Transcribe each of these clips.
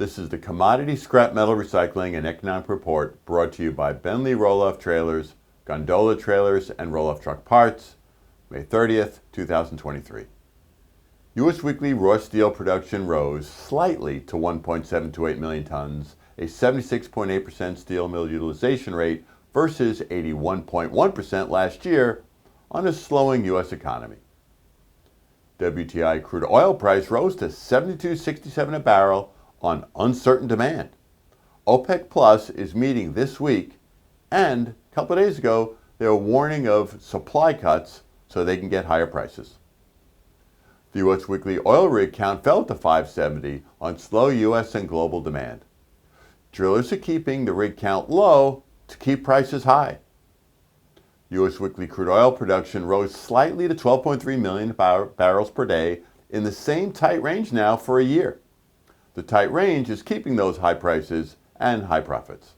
This is the Commodity Scrap Metal Recycling and Economic Report brought to you by Bentley Roll-Off Trailers, Gondola Trailers, and Roll-Off Truck Parts, May 30th, 2023. U.S. weekly raw steel production rose slightly to 1.728 million tons, a 76.8% steel mill utilization rate versus 81.1% last year on a slowing U.S. economy. WTI crude oil price rose to $72.67 a barrel on uncertain demand. OPEC Plus is meeting this week, and a couple of days ago, they were warning of supply cuts so they can get higher prices. The U.S. weekly oil rig count fell to 570 on slow U.S. and global demand. Drillers are keeping the rig count low to keep prices high. U.S. weekly crude oil production rose slightly to 12.3 million barrels per day in the same tight range now for a year. The tight range is keeping those high prices and high profits.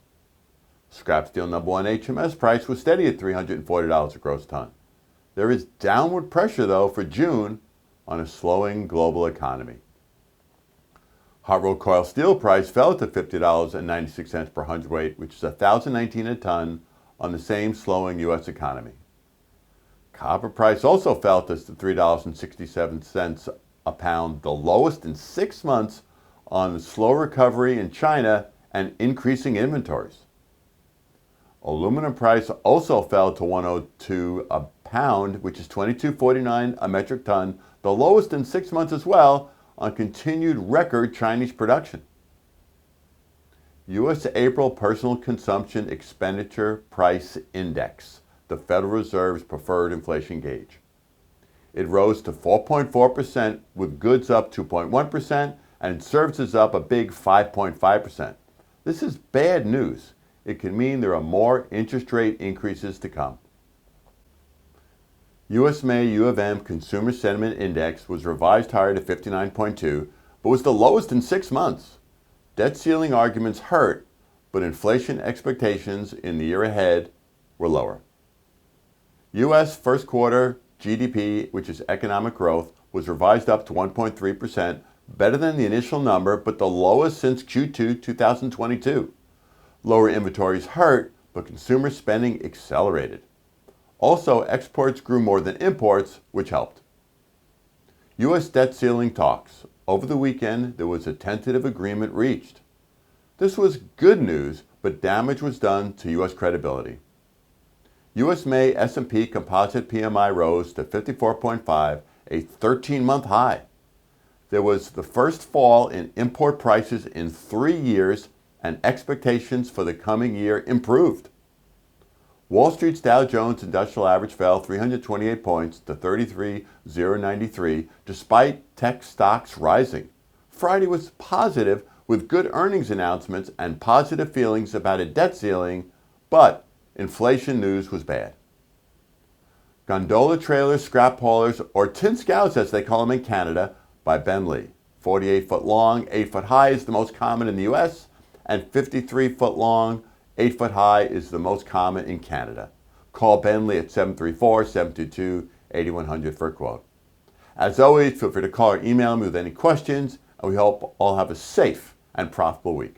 Scrap steel number one HMS price was steady at $340 a gross ton. There is downward pressure, though, for June on a slowing global economy. Hot rolled coil steel price fell to $50.96 per hundredweight, which is $1,019 a ton on the same slowing U.S. economy. Copper price also fell to $3.67 a pound, the lowest in 6 months on slow recovery in China and increasing inventories. Aluminum price also fell to $102 a pound, which is $22.49 a metric ton, the lowest in 6 months as well, on continued record Chinese production. U.S. April Personal Consumption Expenditure Price Index, the Federal Reserve's preferred inflation gauge. It rose to 4.4%, with goods up 2.1% and services up a big 5.5%. This is bad news. It can mean there are more interest rate increases to come. U.S. May U of M Consumer Sentiment Index was revised higher to 59.2, but was the lowest in 6 months. Debt ceiling arguments hurt, but inflation expectations in the year ahead were lower. U.S. first quarter GDP, which is economic growth, was revised up to 1.3%, better than the initial number, but the lowest since Q2 2022. Lower inventories hurt, but consumer spending accelerated. Also, exports grew more than imports, which helped. U.S. debt ceiling talks. Over the weekend, there was a tentative agreement reached. This was good news, but damage was done to U.S. credibility. U.S. May S&P Composite PMI rose to 54.5, a 13-month high. There was the first fall in import prices in 3 years, and expectations for the coming year improved. Wall Street's Dow Jones Industrial Average fell 328 points to 33,093, despite tech stocks rising. Friday was positive with good earnings announcements and positive feelings about a debt ceiling, but inflation news was bad. Gondola trailers, scrap haulers, or tin scouts as they call them in Canada, by Bentley. 48-foot long, 8-foot high is the most common in the U.S., and 53-foot long, 8-foot high is the most common in Canada. Call Bentley at 734-722-8100 for a quote. As always, feel free to call or email me with any questions, and we hope all have a safe and profitable week.